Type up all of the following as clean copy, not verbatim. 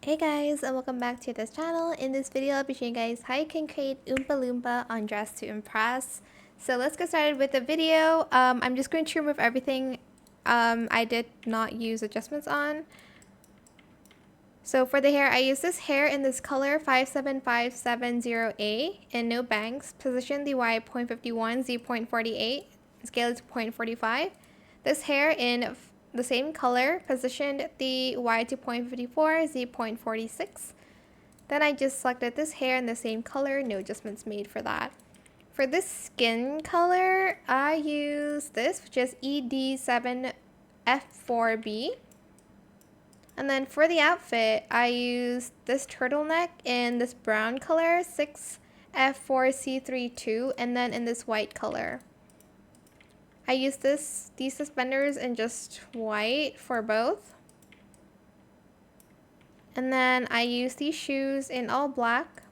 Hey guys, and welcome back to this channel. In this video, I'll be showing you guys how you can create Oompa Loompa on Dress to Impress. So let's get started with the video. I'm just going to remove everything I did not use adjustments on. So for the hair, I use this hair in this color 57570A and no bangs. Position the Y at 0.51, Z 0.48, scale it to 0.45. This hair in the same color, positioned the Y to 0.54, Z 0.46. Then I just selected this hair in the same color, no adjustments made for that. For this skin color, I use this, which is ED7F4B. And then for the outfit, I used this turtleneck in this brown color, 6F4C32, and then in this white color. I used these suspenders in just white for both. And then I used these shoes in all black.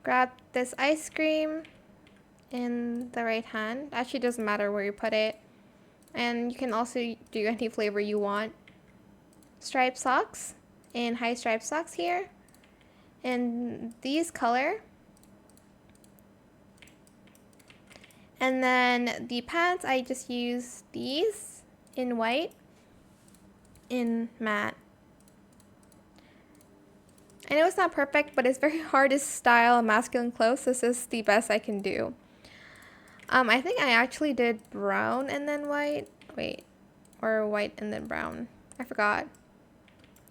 Grab this ice cream in the right hand. Actually, it doesn't matter where you put it. And you can also do any flavor you want. Striped socks in high striped socks here. In these color. And then the pants, I just use these in white, in matte. I know it's not perfect, but it's very hard to style masculine clothes. This is the best I can do. I think I actually did brown and then white. Wait, or white and then brown. I forgot.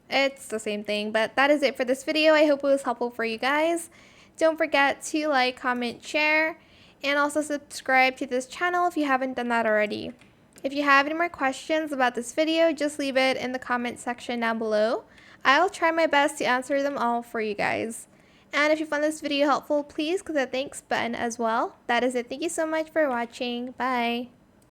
It's the same thing, but that is it for this video. I hope it was helpful for you guys. Don't forget to like, comment, share, and also subscribe to this channel if you haven't done that already. If you have any more questions about this video, just leave it in the comment section down below. I'll try my best to answer them all for you guys. And if you found this video helpful, please click the thanks button as well. That is it. Thank you so much for watching. Bye.